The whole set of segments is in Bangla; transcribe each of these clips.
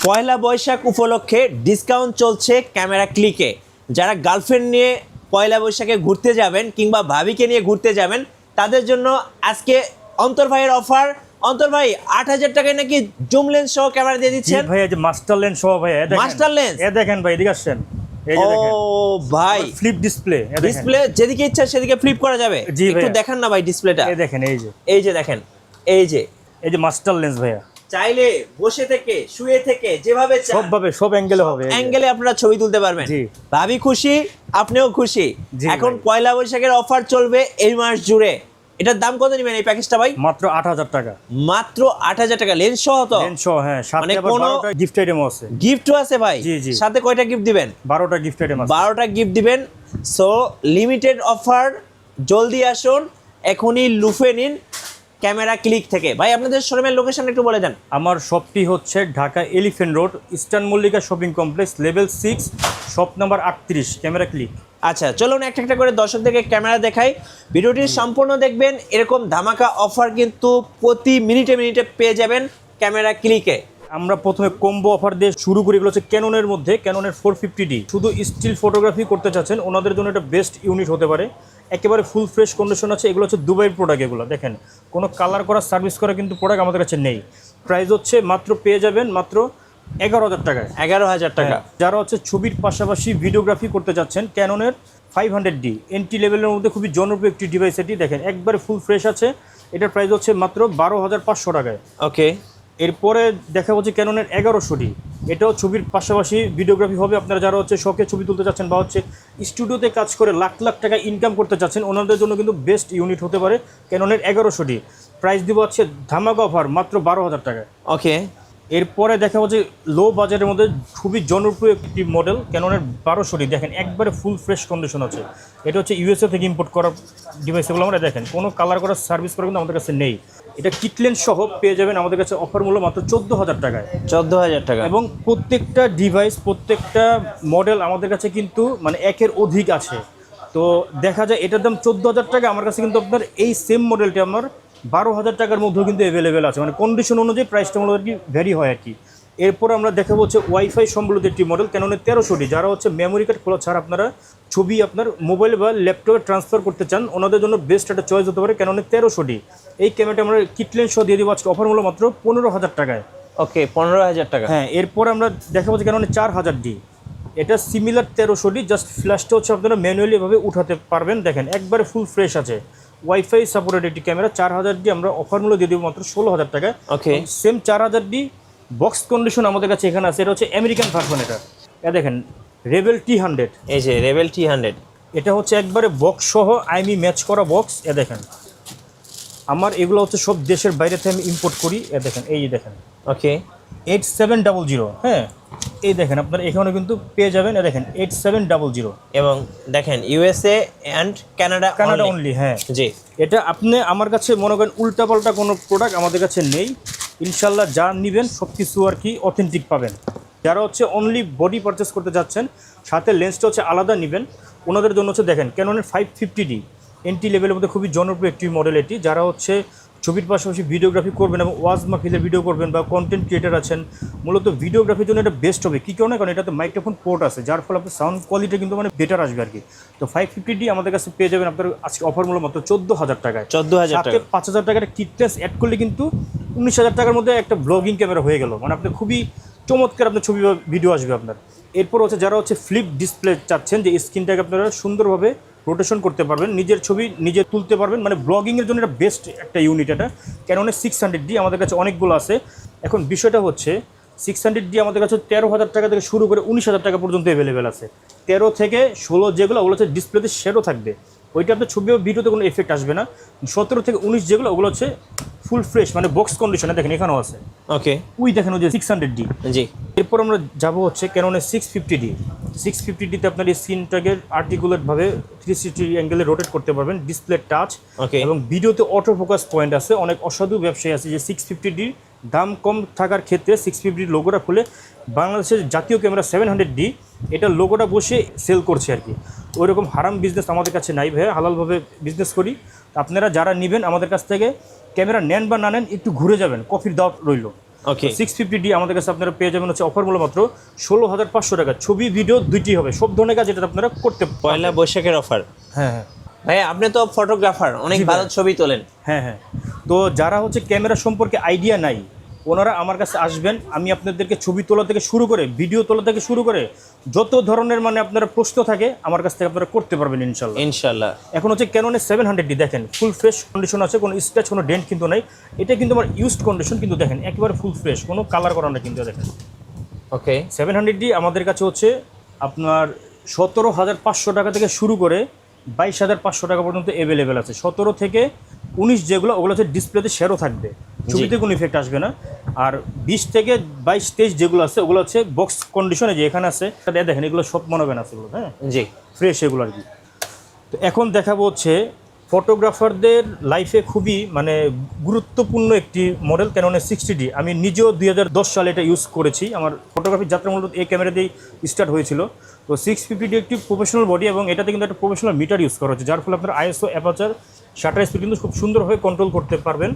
পয়লা বৈশাখ উপলক্ষে ডিসকাউন্ট চলছে ক্যামেরা ক্লিকে। যারা গার্লফ্রেন্ড নিয়ে পয়লা বৈশাখে ঘুরতে যাবেন কিংবা ভাবিকে নিয়ে ঘুরতে যাবেন তাদের জন্য আজকে অন্তর ভাইয়ের অফার। অন্তর ভাই ৮,০০০ টাকায় নাকি জুম লেন্স সহ ক্যামেরা দিয়ে দিচ্ছেন। ভাই এই যে মাস্টার লেন্স সহ ভাই, মাস্টার লেন্স এ দেখেন ভাই, এদিকে আসেন। এই যে দেখেন, ও ভাই ফ্লিপ ডিসপ্লে, ডিসপ্লে যেদিকে ইচ্ছা সেদিকে ফ্লিপ করা যাবে। একটু দেখান না ভাই ডিসপ্লেটা। এই দেখেন, এই যে দেখেন, এই যে মাস্টার লেন্স ভাইয়া। চাইলে বসে থেকে শুয়ে থেকে যেভাবে সব অ্যাঙ্গেলে হবে, অ্যাঙ্গেলে আপনারা ছবি তুলতে পারবেন। ভাবি খুশি, আপনিও খুশি। এখন পয়লা বৈশাখের অফার চলবে এই মাস জুড়ে। এটার দাম কত নেবেন এই প্যাকেজটা ভাই? মাত্র ৮,০০০ টাকা। মাত্র ৮,০০০ টাকা লেন্স সহ? তো লেন্স সহ, হ্যাঁ। সাথে আবার 12টা গিফট আইটেম আছে। গিফটও আছে ভাই? জি। সাথে কয়টা গিফট দিবেন? 12টা গিফট আইটেম আছে। 12টা গিফট দিবেন। সো লিমিটেড অফার, জলদি আসুন, এখনই লুফে নিন ক্যামেরা ক্লিক থেকে। ভাই আপনাদের শোরুমের লোকেশন একটু বলে দেন। আমার শপটি হচ্ছে Dhaka elephant road, eastern Mallika shopping complex, level 6, shop number 38, camera click. আচ্ছা চলুন একটা একটা করে দর্শকদেরকে ক্যামেরা দেখাই। ভিডিওটি সম্পূর্ণ দেখবেন। এরকম ধামাকা অফার কিন্তু প্রতি মিনিটে মিনিটে পেয়ে যাবেন ক্যামেরা ক্লিকে। আমরা প্রথমে কম্বো অফার দিয়ে শুরু করি। এগুলো হচ্ছে ক্যাননের মধ্যে, ক্যাননের 450D। শুধু স্টিল ফটোগ্রাফি করতে চাচ্ছেন ওনাদের জন্য এটা বেস্ট ইউনিট হতে পারে। একেবারে ফুল ফ্রেশ কন্ডিশন আছে। এগুলো হচ্ছে দুবাইয়ের প্রোডাক্ট। এগুলো দেখেন, কোনো কালার করা সার্ভিস করা কিন্তু প্রোডাক্ট আমাদের কাছে নেই। প্রাইস হচ্ছে মাত্র পেয়ে যাবেন মাত্র 11,000 টাকায়। 11,000 টাকা। যারা হচ্ছে ছবির পাশাপাশি ভিডিওগ্রাফি করতে যাচ্ছেন, ক্যাননের 500D এন্ট্রি লেভেলের মধ্যে খুবই জনপ্রিয় একটি ডিভাইস। এটি দেখেন একবারে ফুল ফ্রেশ আছে। এটার প্রাইস হচ্ছে মাত্র 12,500 টাকায়। ওকে। এরপরে দেখা হচ্ছে ক্যাননের 1100D। এটাও ছবির পাশাপাশি ভিডিওগ্রাফি হবে। আপনারা যারা হচ্ছে শখে ছবি তুলতে চাচ্ছেন বা হচ্ছে স্টুডিওতে কাজ করে লাখ লাখ টাকা ইনকাম করতে চাচ্ছেন ওনাদের জন্য কিন্তু বেস্ট ইউনিট হতে পারে ক্যাননের 1100D। প্রাইস দিব হচ্ছে ধামাকা অফার মাত্র 12,000 টাকায়। ওকে। এরপরে দেখা হচ্ছে লো বাজেটের মধ্যে খুবই জনপ্রিয় একটি মডেল ক্যাননের 1200D। দেখেন একবারে ফুল ফ্রেশ কন্ডিশন আছে। এটা হচ্ছে ইউএসএ থেকে ইম্পোর্ট করা ডিভাইস। এগুলো আমরা দেখেন কোনো কালার করার সার্ভিস করা কিন্তু আমাদের কাছে নেই। এটা কিটলেন সহ পেয়ে যাবেন আমাদের কাছে অফার মূল্য মাত্র 14,000 টাকায়। 14,000 টাকা। এবং প্রত্যেকটা ডিভাইস, প্রত্যেকটা মডেল আমাদের কাছে কিন্তু মানে একের অধিক আছে। তো দেখা যায় এটার দাম 14,000 টাকা। আমার কাছে কিন্তু আপনার এই সেম মডেলটি আমার 12,000 টাকার মধ্যেও কিন্তু অ্যাভেলেবেল আছে। মানে কন্ডিশন অনুযায়ী প্রাইসটা মূলত আর কি ভ্যারি হয় আর কি। এরপর আমরা দেখাবো হচ্ছে ওয়াইফাই সম্বলিত একটি মডেল ক্যাননের 1300D। যারা হচ্ছে মেমোরি কার্ড খোলা ছাড়া আপনারা ছবি আপনার মোবাইল বা ল্যাপটপে ট্রান্সফার করতে চান ওনাদের জন্য বেস্ট একটা চয়েস হতে পারে ক্যাননের 1300D। এই ক্যামেরাটা আমরা কিটলেন সহ দিয়ে দেবো আজকে অফার মূল্য মাত্র 15,000 টাকায়। ওকে, 15,000 টাকা। হ্যাঁ। এরপর আমরা দেখাবো হচ্ছে ক্যাননের 4000D। এটা সিমিলার 1300D, জাস্ট ফ্ল্যাশটা হচ্ছে আপনারা ম্যানুয়ালি এভাবে উঠাতে পারবেন। দেখেন একবারে ফুল ফ্রেশ আছে। ওয়াইফাই সাপোর্টেড একটি ক্যামেরা 4000D আমরা অফার মূল্য দিয়ে দেবো মাত্র 16,000 টাকায়। ওকে। সেম 4000D বক্স কন্ডিশন আমাদের কাছে এখানে আছে। এটা হচ্ছে আমেরিকান ভার্সন। এটা দেখেন রেবেল T100। এই যে রেবেল T100। এটা হচ্ছে একবারে বক্স সহ আইমি ম্যাচ করা বক্স। দেখেন আমার এগুলো হচ্ছে সব দেশের বাইরে থেকে আমি ইম্পোর্ট করি। দেখেন, এই দেখেন। ওকে। 8700। হ্যাঁ, এই দেখেন আপনারা এখানে কিন্তু পেয়ে যাবেন। দেখেন 8700। এবং দেখেন ইউএসএ অ্যান্ড কানাডা অনলি। হ্যাঁ জি। এটা আপনি আমার কাছে মনে করেন উল্টাপাল্টা কোনো প্রোডাক্ট আমাদের কাছে নেই। ইনশাল্লাহ যা নেবেন সব কিছু আর কি অথেন্টিক পাবেন। যারা হচ্ছে অনলি বডি পারচেস করতে যাচ্ছেন সাথে লেন্সটা হচ্ছে আলাদা নেবেন ওনাদের জন্য হচ্ছে দেখেন ক্যাননের 550D এন্ট্রি লেভেলের মধ্যে খুবই জনপ্রিয় একটি মডেল এটি। যারা হচ্ছে ছবির পাশাপাশি ভিডিওগ্রাফি করবেন এবং ওয়াজ মাহফিলের ভিডিও করবেন বা কন্টেন্ট ক্রিয়েটার আছেন মূলত ভিডিওগ্রাফির জন্য এটা বেস্ট হবে। কী কারণে? কারণ এটাতে মাইক্রোফোন পোর্ট আছে যার ফলে আপনার সাউন্ড কোয়ালিটি কিন্তু মানে বেটার আসবে আর কি। তো 550D আমাদের কাছে পেয়ে যাবেন আপনার আজকে অফার মূল্য মাত্র 14,000 টাকায়। 14,000 টাকা। 5,000 টাকার কিটলেস অ্যাড করলে কিন্তু 19,000 টাকার মধ্যে একটা ব্লগিং ক্যামেরা হয়ে গেল। মানে আপনি খুবই চমৎকার আপনার ছবি বা ভিডিও আসবে আপনার। এরপর হচ্ছে যারা হচ্ছে ফ্লিপ ডিসপ্লে চাচ্ছেন যে স্ক্রিনটাকে আপনারা সুন্দরভাবে রোটেশন করতে পারবেন, নিজের ছবি নিজে তুলতে পারবেন, মানে ব্লগিংয়ের জন্য এটা বেস্ট একটা ইউনিট। এটা ক্যাননের 600D আমাদের কাছে অনেকগুলো আছে। এখন বিষয়টা হচ্ছে 600D আমাদের কাছে 13,000 টাকা থেকে শুরু করে 19,000 টাকা পর্যন্ত অ্যাভেলেবেল আছে। 13 থেকে 16 যেগুলো ওগুলো হচ্ছে ডিসপ্লেতে শেডও থাকবে। ওইটা আপনার ছবি ও ভিডিওতে কোনো এফেক্ট আসবে না। 17 থেকে 19 যেগুলো ওগুলো হচ্ছে ফুল ফ্রেশ মানে বক্স কন্ডিশনে। দেখেন এখানেও আছে। ওকে। ওই দেখেন ওই যে 600D। জি। এরপর আমরা যাবো হচ্ছে ক্যাননের 650D। 650Dতে আপনার এই স্ক্রিনটাকে আর্টিকুলেটভাবে 360 অ্যাঙ্গেলে রোটেট করতে পারবেন। ডিসপ্লে টাচ এবং ভিডিওতে অটো ফোকাস পয়েন্ট আছে। অনেক অসাধু ব্যবসায়ী আছে যে 650D দাম কম থাকার ক্ষেত্রে 650D লোগোটা খুলে বাংলাদেশের জাতীয় ক্যামেরা 700D এটা লোগোটা বসে সেল করছে আর কি। ওইরকম হারাম বিজনেস আমাদের কাছে নাই ভাইয়া, হালালভাবে বিজনেস করি। আপনারা যারা নেবেন আমাদের কাছ থেকে ক্যামেরা নেন বা না নেন একটু ঘুরে যাবেন, কফির দাওয়াত রইল। Okay. 650D আমাদের কাছে আপনারা পেয়ে যাবেন হচ্ছে অফার মূল্য মাত্র 16,500 টাকা। ছবি ভিডিও দুইটি হবে, সব ধরনের কাজ এটা আপনারা করতে পয়লা বৈশাখের অফার। হ্যাঁ হ্যাঁ ভাই আপনি তো ফটোগ্রাফার, অনেক জি ভাই। ভালো ছবি তোলেন। হ্যাঁ হ্যাঁ। তো যারা হচ্ছে ক্যামেরা সম্পর্কে আইডিয়া নাই, ওনারা আমার কাছে আসবেন, আমি আপনাদেরকে ছবি তোলা থেকে শুরু করে ভিডিও তোলা থেকে শুরু করে যত ধরনের মানে আপনারা প্রশ্ন থাকে আমার কাছ থেকে আপনারা করতে পারবেন ইনশাল্লাহ। ইনশাল্লাহ। এখন হচ্ছে ক্যাননের 700D দেখেন, ফুল ফ্রেশ কন্ডিশন আছে, কোনো স্ক্র্যাচ কোনো ডেন্ট কিন্তু নাই। এটা কিন্তু আমার ইউজড কন্ডিশন, কিন্তু দেখেন একেবারে ফুল ফ্রেশ, কোনো কালার করা না কিন্তু। দেখেন ওকে। 700D আমাদের কাছে হচ্ছে আপনার 17,500 টাকা থেকে শুরু করে 22,500 টাকা পর্যন্ত অ্যাভেলেবেল আছে। 17 থেকে 19 যেগুলো, ওগুলো হচ্ছে ডিসপ্লেতে শেয়ারও থাকবে, ছবিতে কোনো ইফেক্ট আসবে না। আর 20 থেকে 22-23 যেগুলো আছে ওগুলো হচ্ছে বক্স কন্ডিশনে, যে এখানে আছে দেখেন, এগুলো সব মনোবেন আছে এগুলো, হ্যাঁ জি ফ্রেশ এগুলো আর কি। তো এখন দেখাবো হচ্ছে ফটোগ্রাফারদের লাইফে খুবই মানে গুরুত্বপূর্ণ একটি মডেল, ক্যাননের 60D। আমি নিজেও 2010 সালে এটা ইউজ করেছি। আমার ফটোগ্রাফির যাত্রা মূলত এই ক্যামেরা দিয়েই স্টার্ট হয়েছিল। তো 650D একটি প্রফেশনাল বডি, এবং এটাতে কিন্তু একটা প্রফেশনাল মিটার ইউজ করা হচ্ছে, যার ফলে আপনার ISO, অ্যাপারচার, শাটার স্পিড কিন্তু খুব সুন্দরভাবে কন্ট্রোল করতে পারবেন।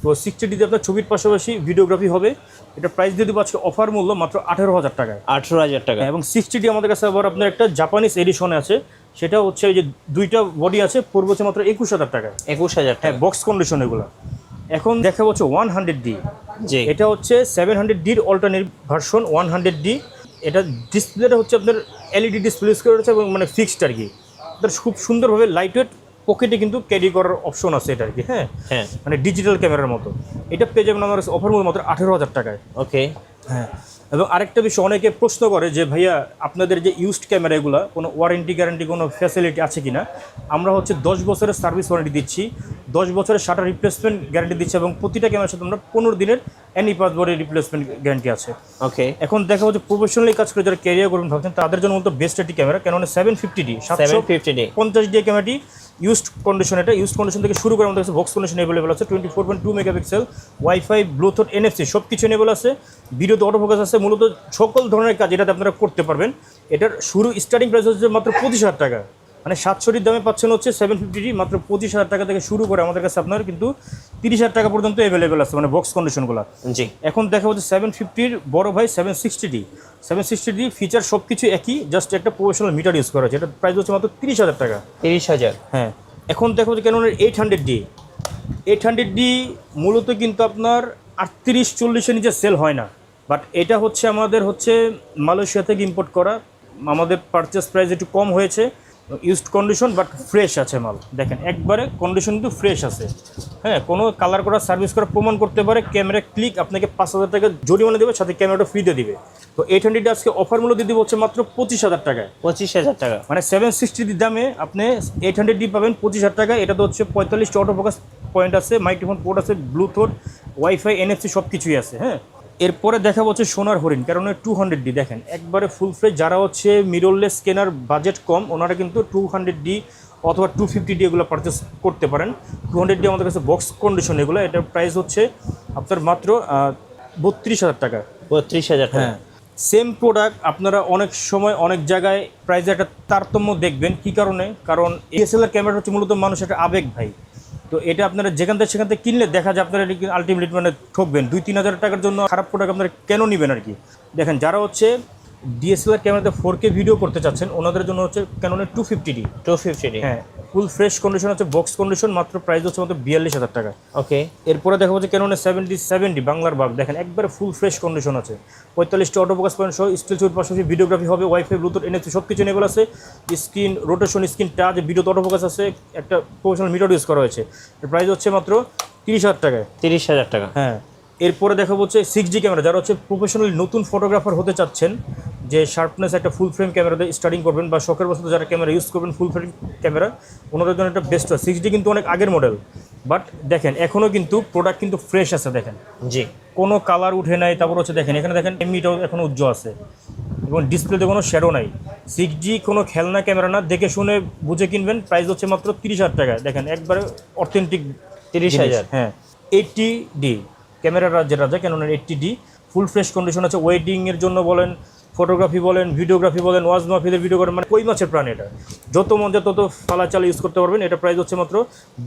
তো 60D দিয়ে আপনার ছবির পাশাপাশি ভিডিওগ্রাফি হবে। এটা প্রাইস দিয়ে দেবো আজকে অফার মূল্য মাত্র 18,000 টাকায়। 18,000 টাকা। এবং 60D আমাদের কাছে আবার আপনার একটা জাপানিজ এডিশনে আছে, সেটা হচ্ছে এই যে দুইটা বডি আছে, পড়বে হচ্ছে মাত্র 21,000 টাকায়। 21,000 হ্যাঁ টাকা। বক্স কন্ডিশন এগুলো। এখন দেখা হচ্ছে 100D। জি। এটা হচ্ছে 700Dর অল্টারনেটিভ ভার্সন 100D। এটা ডিসপ্লেটা হচ্ছে আপনার LED ডিসপ্লে ইউজ করা হচ্ছে, এবং মানে ফিক্সড আর কি। আপনার খুব সুন্দরভাবে লাইট ওয়েট, পকেটে কিন্তু ক্যারি করার অপশন আছে এটা আর কি। হ্যাঁ হ্যাঁ। মানে ডিজিটাল ক্যামেরার মতো। এটা পেয়ে যাবেন আমার অফার মূল্য মাত্র 18,000 টাকায়। ওকে। হ্যাঁ। এবং আরেকটা বিষয়, অনেকে প্রশ্ন করে যে ভাইয়া আপনাদের যে ইউজড ক্যামেরাগুলো কোনো ওয়ারেন্টি গ্যারান্টি কোনো ফ্যাসিলিটি আছে কি না। আমরা হচ্ছে 10 বছরের সার্ভিস ওয়ারেন্টি দিচ্ছি, 10 বছরের শাটার রিপ্লেসমেন্ট গ্যারান্টি দিচ্ছি, এবং প্রতিটা ক্যামেরার সাথে আমরা 15 দিনের অ্যানি পাসওয়ার্ডের রিপ্লেসমেন্ট গ্যারান্টি আছে। ওকে। এখন দেখা হচ্ছে প্রফেশনালি কাজ করে যারা ক্যারিয়ার করবেন ভাবছেন, তাদের জন্য মতো বেস্ট একটি ক্যামেরা, কেননা 750D 750D ক্যামেরাটি ইউজড কন্ডিশন। এটা ইউজড কন্ডিশন থেকে শুরু করে আমাদের কাছে বক্স কন্ডিশন অ্যাভেলেবল আছে, 24.2 মেগাপিক্সেল, ওয়াইফাই, ব্লুটুথ, NFC সব কিছু এনেবল আছে, ভিডিওতে অটোফোকাস আছে। মূলত সকল ধরনের কাজ এটাতে আপনারা করতে পারবেন। এটার শুরু স্টার্টিং প্রাইস হচ্ছে মাত্র 25,000 টাকা। মানে 700D দামে পাচ্ছেন হচ্ছে 750D মাত্র 25,000 টাকা থেকে শুরু করে আমাদের কাছে আপনার কিন্তু 30,000 টাকা পর্যন্ত অ্যাভেলেবেল আছে, মানে বক্স কন্ডিশনগুলো। জি। এখন দেখা হচ্ছে 750-র বড় ভাই 760D ফিচার সব কিছু একই, জাস্ট একটা প্রফেশনাল মিটার ইউজ করা হচ্ছে। এটা প্রাইস হচ্ছে মাত্র 30,000 টাকা। 30,000। হ্যাঁ। এখন দেখো যে ক্যাননের 800D মূলত কিন্তু আপনার 38-40-এর নিচে সেল হয় না, বাট এটা হচ্ছে আমাদের হচ্ছে মালয়েশিয়া থেকে ইম্পোর্ট করা। আমাদের পারচেস প্রাইস একটু কম হয়েছে, ইউজড কন্ডিশন বাট ফ্রেশ আছে মাল। দেখেন একবারে কন্ডিশন কিন্তু ফ্রেশ আছে। হ্যাঁ, কোনো কালার করা সার্ভিস করা প্রমাণ করতে পারে, ক্যামেরা ক্লিক আপনাকে 5,000 টাকা জরিমানা দেবে, সাথে ক্যামেরাটা ফ্রিতে দিবে। তো 800D আজকে অফার মূল্য দিয়ে দিব হচ্ছে মাত্র 25,000 টাকায়। 25,000 টাকা। মানে 760D দামে আপনি 800D পাবেন 25,000 টাকায়। এটা তো হচ্ছে 45টা অটোফোকাস পয়েন্ট আছে, মাইক্রোফোন পোর্ট আছে, ব্লুটুথ, ওয়াইফাই, NFC সব কিছুই আছে। হ্যাঁ, এরপরে দেখা হচ্ছে সোনার হরিণ, কারণ 200D দেখেন একবারে ফুল ফ্রেশ। যারা হচ্ছে মিররলেস স্ক্যানার বাজেট কম, ওনারা কিন্তু 200D অথবা 250D এগুলো পারচেস করতে পারেন। 200D আমাদের কাছে বক্স কন্ডিশন এগুলো, এটার প্রাইস হচ্ছে আপনার মাত্র 32,000 টাকা। 32,000 টাকা। হ্যাঁ, সেম প্রোডাক্ট আপনারা অনেক সময় অনেক জায়গায় প্রাইসে একটা তারতম্য দেখবেন। কি কারণে? কারণ DSLR ক্যামেরা হচ্ছে মূলত মানুষ একটা আবেগ ভাই। তো এটা আপনারা যেখান থেকে সেখান থেকে কিনলে দেখা যায় আপনারা আলটিমেটলি মানে ঠকবেন। 2-3 হাজার টাকার জন্য খারাপ প্রোডাক্ট আপনারা কেন নেবেন আর কি। দেখেন যারা হচ্ছে DSLR ক্যামেরাতে 4K ভিডিও করতে চাচ্ছেন, ওনাদের জন্য হচ্ছে ক্যাননের 250D। হ্যাঁ, ফুল ফ্রেশ কন্ডিশন হচ্ছে, বক্স কন্ডিশন, মাত্র প্রাইস হচ্ছে মাত্র 42,000 টাকা। ওকে। এরপরে দেখা হচ্ছে ক্যাননের 70 বাংলার বাঘ, দেখেন একবারে ফুল ফ্রেশ কন্ডিশন আছে, 45টা অটোফোকাস পয়েন্ট সহ, স্টিল ছবির পাশাপাশি ভিডিওগ্রাফি হবে, ওয়াইফাই, ব্লুটুথ, NFC সব কিছু এনেবল আছে, স্ক্রিন রোটেশন, স্ক্রিন টাচ, ভিডিওতে অটোফোকাস আছে, একটা প্রফেশনাল মিটার ইউজ করা হয়েছে। এর প্রাইস হচ্ছে মাত্র 30,000 টাকায়। 30,000 টাকা। হ্যাঁ, এরপরে দেখা হচ্ছে 6G ক্যামেরা, যারা হচ্ছে প্রফেশনাল নতুন ফটোগ্রাফার হতে চাচ্ছেন, যে শার্পনেস একটা ফুল ফ্রেম ক্যামেরাতে স্টার্টিং করবেন, বা শখের বছর যারা ক্যামেরা ইউজ করবেন ফুল ফ্রেম ক্যামেরা, ওনাদের জন্য একটা বেস্ট হয়। 6G কিন্তু অনেক আগের মডেল, বাট দেখেন এখনও কিন্তু প্রোডাক্ট কিন্তু ফ্রেশ আছে। দেখেন জি। কোনো কালার উঠে নাই। তারপর হচ্ছে দেখেন এখানে দেখেন এমনিটাও এখনও উজ্জ্বল আছে, এবং ডিসপ্লেতে কোনো শ্যাডো নাই। 6G কোনো খেলনা ক্যামেরা না, দেখে শুনে বুঝে কিনবেন। প্রাইস হচ্ছে মাত্র 30,000 টাকা। দেখেন একবারে অথেন্টিক 30,000। হ্যাঁ, 80D ক্যামেরার যেটা আছে ক্যাননের 80D ফুল ফ্রেশ কন্ডিশন আছে। ওয়েডিংয়ের জন্য বলেন, ফটোগ্রাফি বলেন, ভিডিওগ্রাফি বলেন, ওয়াজ মাহফিলের ভিডিও করেন, মানে কই মাছের প্রাণ এটা। যত মন যায় তত ফালা চালে ইউজ করতে পারবেন। এটা প্রাইস হচ্ছে মাত্র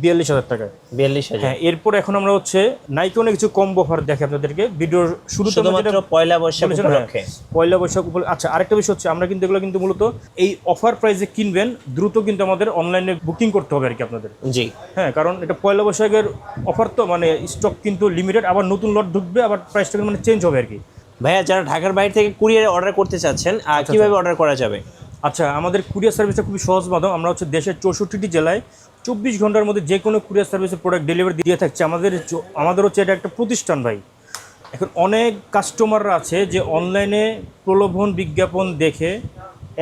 42,000 টাকায়। 42,000। হ্যাঁ, এরপর এখন আমরা হচ্ছে নাইকনে কিছু কম্বো অফার দেখে আপনাদেরকে ভিডিওর শুরুতে। শুধুমাত্র পয়লা বৈশাখ উপলক্ষে। পয়লা বৈশাখ উপলক্ষে। আচ্ছা, আরেকটা বিষয় হচ্ছে আমরা কিন্তু এগুলো কিন্তু মূলত এই অফার প্রাইসে কিনবেন, দ্রুত কিন্তু আমাদের অনলাইনে বুকিং করতে হবে আর কি আপনাদের। জি হ্যাঁ, কারণ এটা পয়লা বৈশাখের অফার, তো মানে স্টক কিন্তু লিমিটেড, আবার নতুন লট ঢুকবে, আবার প্রাইসটা মানে চেঞ্জ হবে আর কি। ভাইয়া, যারা ঢাকার বাইরে থেকে কুরিয়ারে অর্ডার করতে চাচ্ছেন কিভাবে অর্ডার করা যাবে? আচ্ছা, আমাদের কুরিয়ার সার্ভিসটা খুবই সহজ মাধ্যম। আমরা হচ্ছে দেশের 64টি জেলায় 24 ঘন্টার মধ্যে যে কোনো কুরিয়ার সার্ভিসের প্রোডাক্ট ডেলিভারি দিয়ে থাকছে। আমাদের হচ্ছে এটা একটা প্রতিষ্ঠান ভাই। এখন অনেক কাস্টমাররা আছে যে অনলাইনে প্রলোভন বিজ্ঞাপন দেখে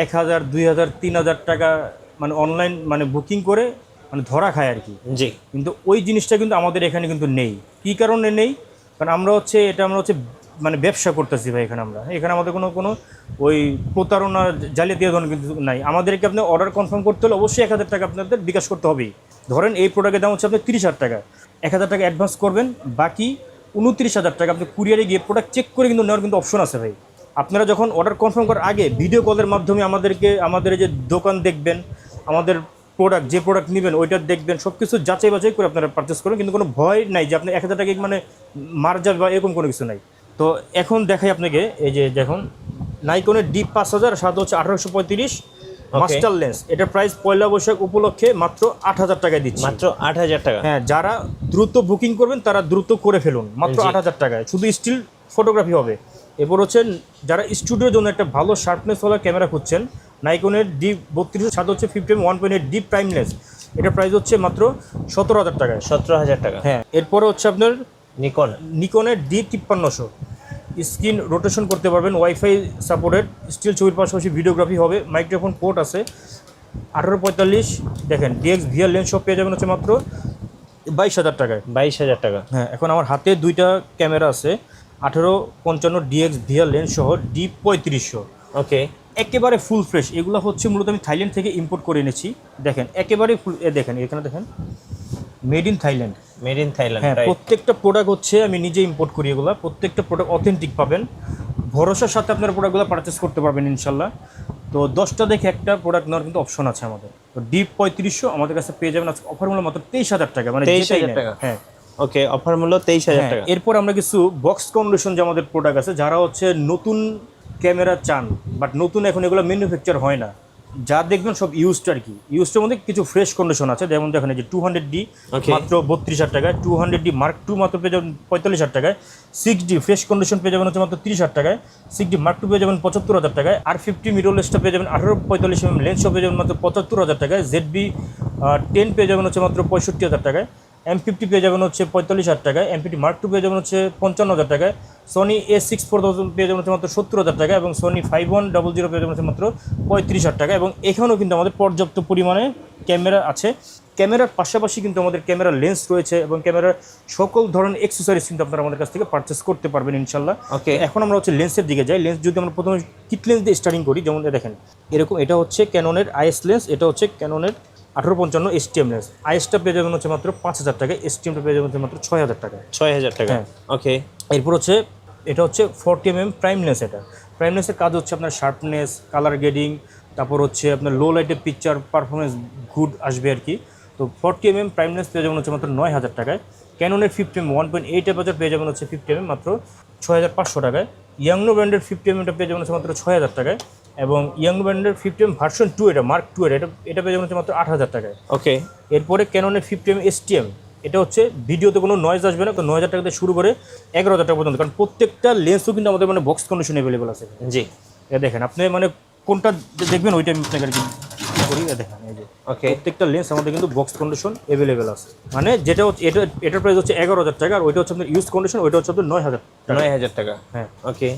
1,000, 2,000, 3,000 টাকা মানে অনলাইন মানে বুকিং করে মানে ধরা খায় আর কি। জি। কিন্তু ওই জিনিসটা কিন্তু আমাদের এখানে কিন্তু নেই। কী কারণে নেই? কারণ আমরা হচ্ছে মানে ব্যবসা করতেছি ভাই। এখানে আমাদের কোনো ওই প্রতারণা জালিয়াতি ধরনের কিন্তু নাই। আমাদেরকে আপনি অর্ডার কনফার্ম করতে হলে অবশ্যই 1,000 টাকা আপনাদের বিকাশ করতে হবেই। ধরেন এই প্রোডাক্টের দাম হচ্ছে আপনার 30,000 টাকা, 1,000 টাকা অ্যাডভান্স করবেন, বাকি 29,000 টাকা আপনি কুরিয়ারে গিয়ে প্রোডাক্ট চেক করে কিন্তু নেওয়ার কিন্তু অপশন আছে ভাই। আপনারা যখন অর্ডার কনফার্ম করার আগে ভিডিও কলের মাধ্যমে আমাদের যে দোকান দেখবেন, আমাদের যে প্রোডাক্ট নেবেন ওইটা দেখবেন, সব কিছু যাচাই বাছাই করে আপনারা পারচেস করবেন। কিন্তু কোনো ভয় নাই যে আপনি 1,000 টাকা মানে মার যাবে বা এরকম কোনো কিছু নাই। তো এখন দেখাই আপনাকে, এই যে দেখুন নাইকনের D5000, সাথে হচ্ছে 1835 মাস্টার লেন্স। এটার প্রাইস পয়লা বৈশাখ উপলক্ষে মাত্র 8,000 টাকায় দিচ্ছি। মাত্র 8,000 টাকা। হ্যাঁ, যারা দ্রুত বুকিং করবেন তারা দ্রুত করে ফেলুন, মাত্র 8,000 টাকায়। শুধু স্টিল ফটোগ্রাফি হবে। এরপর হচ্ছে যারা স্টুডিওর জন্য একটা ভালো শার্পনেসওয়ালা ক্যামেরা খুঁজছেন, নাইকনের D32, সাথে হচ্ছে 50mm1.8 ডি প্রাইম লেন্স। এটার প্রাইস হচ্ছে মাত্র 17,000 টাকায়। 17,000 টাকা। হ্যাঁ, এরপরে হচ্ছে আপনার নিকনের D5300, স্ক্রিন রোটেশন করতে পারবেন, ওয়াইফাই সাপোর্টেড, স্টিল ছবির পাশাপাশি ভিডিওগ্রাফি হবে, মাইক্রোফোন পোর্ট আছে। 1845 দেখেন DX ভিআর লেন্স সব পেয়ে যাবেন হচ্ছে মাত্র 22,000 টাকায়। 22,000 টাকা। হ্যাঁ, এখন আমার হাতে দুইটা ক্যামেরা আছে, 1855 DX ভিআর লেন্স সহ D3500। ওকে, একেবারে ফুল ফ্রেশ। এগুলো হচ্ছে মূলত আমি থাইল্যান্ড থেকে ইম্পোর্ট করে এনেছি। দেখেন একেবারে ফুল, দেখেন এখানে দেখেন মেড ইন থাইল্যান্ড। হ্যাঁ, প্রত্যেকটা প্রোডাক্ট হচ্ছে আমি নিজে ইম্পোর্ট করি। এগুলো প্রত্যেকটা প্রোডাক্ট অথেন্টিক পাবেন, ভরসার সাথে আপনার প্রোডাক্টগুলো পারচেস করতে পারবেন ইনশাল্লাহ। তো 10টা দেখে একটা প্রোডাক্ট নেওয়ার কিন্তু অপশন আছে আমাদের। তো D3500 আমাদের কাছে পেয়ে যাবেন অফার মূল্য মাত্র 23,000 টাকা, মানে 23,000 টাকা। হ্যাঁ, ওকে, অফার মূল্য 23,000 টাকা। এরপর আমরা কিছু বক্স কন্ডিশন যে আমাদের প্রোডাক্ট আছে, যারা হচ্ছে নতুন ক্যামেরা চান বাট নতুন এখন এগুলো ম্যানুফ্যাকচার হয় না, যা দেখবেন সব ইউজড আর কি। ইউজডের মধ্যে কিছু ফ্রেশ কন্ডিশন আছে, যেমন দেখেন যে 200D মাত্র 32,000 টাকায়, 200D Mark II মাত্র পেয়ে যাবেন 45,000 টাকায়, 6D ফ্রেশ কন্ডিশন পেয়ে যাবেন হচ্ছে মাত্র 30,000 টাকায়, 6D Mark II পেয়ে যাবেন 75,000 টাকায়, R50 মিররলেসটা পেয়ে যাবেন 1845mm লেন্স পেয়ে যাবেন মাত্র 75,000 টাকায়, ZB-10 পেয়ে যাবেন হচ্ছে মাত্র 65,000 টাকায়, M50 পেয়ে যাবেন হচ্ছে 45,000 টাকায়, M50 Mark II পেয়ে যাবেন হচ্ছে 55,000 টাকায়, Sony A64000 পেয়ে যাবেন হচ্ছে মাত্র 70,000 টাকা, এবং Sony 5100 পেয়ে যাবেন হচ্ছে মাত্র 35,000 টাকা। এবং এখানেও কিন্তু আমাদের পর্যাপ্ত পরিমাণে ক্যামেরা আছে। ক্যামেরার পাশাপাশি কিন্তু আমাদের ক্যামেরার লেন্স রয়েছে, এবং ক্যামেরার সকল ধরনের অ্যাক্সেসরিজ কিন্তু আপনারা আমাদের কাছ থেকে পারচেস করতে পারবেন ইনশাল্লাহ। ওকে, এখন আমরা হচ্ছে লেন্সের দিকে যাই। লেন্স যদি আমরা প্রথমে কিট লেন্স দিয়ে স্টার্টিং করি, যেমন দেখেন এরকম, এটা হচ্ছে ক্যাননের IS লেন্স, এটা হচ্ছে ক্যাননের 1855 STM লেন্স। IS-টা পেয়ে যাবেন হচ্ছে মাত্র 5,000 টাকা, STM-টা পেয়ে যাবেন হচ্ছে মাত্র 6,000 টাকা। 6,000 টাকা। ওকে, এরপর হচ্ছে এটা হচ্ছে 40mm প্রাইম লেন্স। এটা প্রাইম লেন্সের কাজ হচ্ছে আপনার শার্পনেস, কালার গ্রেডিং, তারপর হচ্ছে আপনার লো লাইটে পিকচার পারফরমেন্স গুড আসবে আর কি। তো 40mm প্রাইম লেন্স পেয়ে যাবেন হচ্ছে মাত্র 9,000 টাকায়। ক্যাননের 50mm 1.8 অ্যাপারচার পেয়ে যাবেন হচ্ছে 50mm মাত্র 6,500 টাকায়। ইয়াংনো ব্র্যান্ডের 50mm পেয়ে যাবেন হচ্ছে মাত্র 6,000 টাকায়, এবং ইয়াংনো ব্র্যান্ডের 50mm ভার্সন 2 এটা Mark II এটা পেয়ে যাবেন হচ্ছে মাত্র 8,000 টাকায়। ওকে, এরপরে ক্যাননের 50mm STM, এটা হচ্ছে ভিডিওতে কোনো নয়েজ আসবে না। তো 9,000 টাকা থেকে শুরু করে 11,000 টাকা পর্যন্ত, কারণ প্রত্যেকটা লেন্সও কিন্তু আমাদের মানে বক্স কন্ডিশন অ্যাভেলেবল আছে। জি, এটা দেখেন আপনি মানে কোনটা দেখবেন ওইটা আমি আপনাকে আর কি করি। দেখেন এই যে প্রত্যেকটা লেন্স আমাদের কিন্তু বক্স কন্ডিশন অ্যাভেলেবেল আছে। মানে যেটা হচ্ছে এটার প্রাইস হচ্ছে 11,000 টাকা, আর ওইটা হচ্ছে আপনার ইউজ কন্ডিশন, ওইটা হচ্ছে আপনার 9,000 টাকা। হ্যাঁ, ওকে।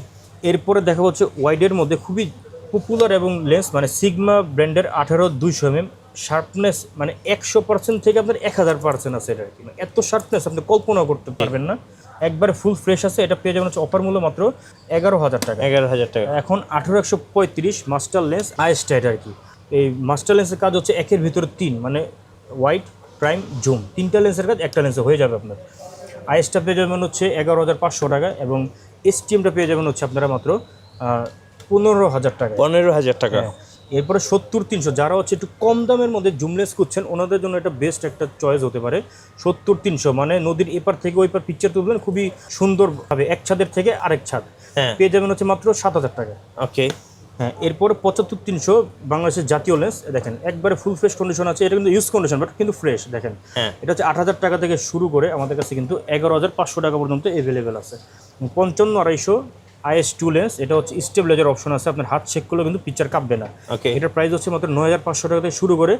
এরপরে দেখা হচ্ছে ওয়াইডের মধ্যে খুবই পপুলার এবং লেন্স মানে সিগমা ব্র্যান্ডের 18-200mm শার্পনেস, মানে 100% থেকে আপনার 1000% আছে এটা আর কি। এত শার্পনেস আপনি কল্পনা করতে পারবেন না, একবারে ফুল ফ্রেশ আছে। এটা পেয়ে যাবেন হচ্ছে অফার মূল্য মাত্র 11,000 টাকা। 11,000 টাকা। এখন 1835 মাস্টার লেন্স IS-টা এটা আর কি। এই মাস্টার লেন্সের কাজ হচ্ছে একের ভিতরে 3, মানে ওয়াইড, প্রাইম, জুম, 3টা লেন্সের কাজ একটা লেন্সে হয়ে যাবে আপনার। IS-টা পেয়ে যাবেন হচ্ছে 11,500 টাকা, এবং STM-টা পেয়ে যাবেন হচ্ছে আপনারা মাত্র 15,000 টাকা। 15,000 টাকা। এরপরে 70-300 যারা হচ্ছে একটু কম দামের মধ্যে জুমলেস খুঁজছেন ওনাদের জন্য এটা বেস্ট একটা চয়েস হতে পারে। 70-300 মানে নদীর এপার থেকে ওই পার পিকচার তুলবেন খুবই সুন্দরভাবে, এক ছাদের থেকে আরেক ছাদ পেয়ে যাবেন হচ্ছে মাত্র 7,000 টাকা। ওকে। হ্যাঁ, এরপরে 75-300 বাংলাদেশের জাতীয় লেন্স দেখেন একবারে ফুল ফ্রেশ কন্ডিশন আছে, এটা কিন্তু ইউজ কন্ডিশন বাট কিন্তু ফ্রেশ দেখেন। এটা হচ্ছে 8,000 টাকা থেকে শুরু করে আমাদের কাছে কিন্তু 11,500 টাকা পর্যন্ত অ্যাভেলেবেল আছে। 55-250 IS2 লেন্স, এটা হচ্ছে স্টেবিলাইজার অপশন আছে, আপনার হাত চেক করলেও কিন্তু পিকচার কাঁপবে না। এটার প্রাইস হচ্ছে মাত্র 9,500 টাকা থেকে শুরু করে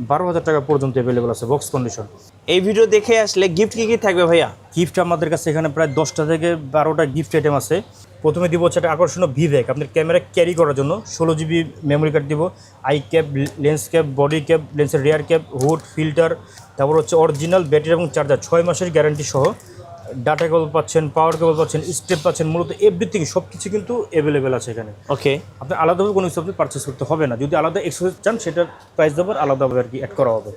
12,000 টাকা পর্যন্ত অ্যাভেলেবেল আছে বক্স কন্ডিশন। এই ভিডিও দেখে আসলে গিফট কি থাকবে ভাইয়া? গিফট আমাদের কাছে এখানে প্রায় 10টা থেকে 12টা গিফট আইটেম আছে। প্রথমে দিব হচ্ছে একটা আকর্ষণীয় ভিভ্যাক, আপনার ক্যামেরা ক্যারি করার জন্য 16 GB মেমোরি কার্ড দিব, I cap, lens cap, body cap, লেন্সের রেয়ার ক্যাপ, হুড, ফিল্টার, তারপর হচ্ছে অরিজিনাল ব্যাটারি এবং চার্জার 6 মাসের গ্যারান্টি সহ, ডাটা কেবল পাচ্ছেন, পাওয়ার কেবল পাচ্ছেন, স্টেপ পাচ্ছেন, মূলত এভরিথিং সব কিছু কিন্তু অ্যাভেলেবেল আছে এখানে। ওকে। আপনার আলাদাভাবে কোনো কিছু আপনি পারচেস করতে হবে না, যদি আলাদা এক্সেসরিজ চান সেটার প্রাইস দেবার আলাদাভাবে আর কি অ্যাড করা হবে।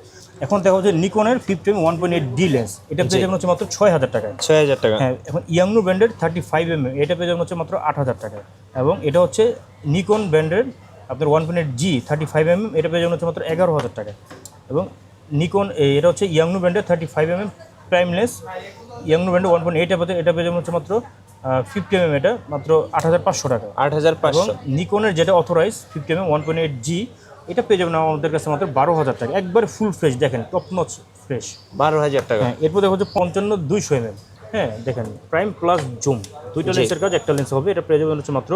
এখন দেখা হচ্ছে নিকনের 50mm 1.8D লেন্স, এটা পেয়ে যাবেন হচ্ছে মাত্র 6,000 টাকায়। 6,000 টাকা। হ্যাঁ, এখন ইয়াংনু ব্র্যান্ডের 35mm এটা পেয়ে যাবেন হচ্ছে মাত্র 8,000 টাকায়। এবং এটা হচ্ছে নিকন ব্র্যান্ডের আপনার 1.8G 35mm এটা পেয়ে যাবেন হচ্ছে মাত্র 11,000 টাকায়। এবং নিকন এটা হচ্ছে ইয়াংনু ব্র্যান্ডের 35mm প্রাইম লেন্স, ইয়াংনু ব্র্যান্ডের 1.8 এটা পেয়ে যাবেন হচ্ছে মাত্র 50mm এটা মাত্র 8,500 টাকা। 8,500। নিকনের যেটা অথরাইজ 50mm 1.8G এটা পেয়ে যাবেন আমাদের কাছে মাত্র 12,000 টাকা, একবারে ফুল ফ্রেশ দেখেন, টপ নচ ফ্রেশ, 12,000 টাকা। হ্যাঁ, এরপর দেখো হচ্ছে 55-200mm, হ্যাঁ দেখেন প্রাইম প্লাস জুম দুইটা লেন্সের কাজ, একটা লেন্স হবে, এটা পেয়ে যাবেন হচ্ছে মাত্র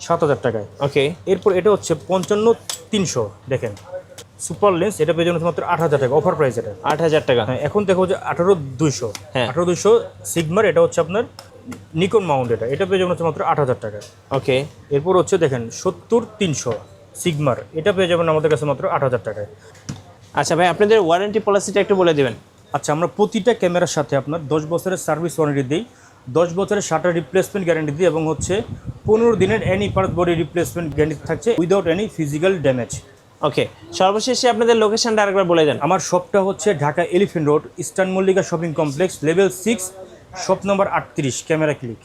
7,000 টাকায়। ওকে। এরপর এটা হচ্ছে 55-300 দেখেন সুপার লেন্স, এটা পেয়ে যাবেন মাত্র 8,000 টাকা, অফার প্রাইস এটা 8,000 টাকা। হ্যাঁ, এখন দেখো যে 18-200, 18-200 সিগমার, এটা হচ্ছে আপনার নিকন মাউন্ট, এটা পেয়ে যাবেন হচ্ছে মাত্র 8,000 টাকা। ওকে। এরপর হচ্ছে দেখেন 70-300 সিগমার, এটা পেয়ে যাবেন আমাদের কাছে মাত্র 8,000 টাকায়। আচ্ছা ভাই, আপনাদের ওয়ারেন্টি পলিসিটা একটু বলে দিবেন। আচ্ছা, আমরা প্রতিটা ক্যামেরার সাথে আপনার 10 বছরের সার্ভিস ওয়ারেন্টি দিই, 10 বছরের শাটার রিপ্লেসমেন্ট গ্যারান্টি দিই, এবং হচ্ছে 15 দিনের any part body replacement guarantee থাকছে উইদাউট এনি ফিজিক্যাল ড্যামেজ। ওকে, সর্বশেষে আপনাদের লোকেশনটা আরেকবার বলে দেন। আমার শপটা হচ্ছে Dhaka elephant road, eastern Mallika shopping complex, level 6, shop number 38, camera click.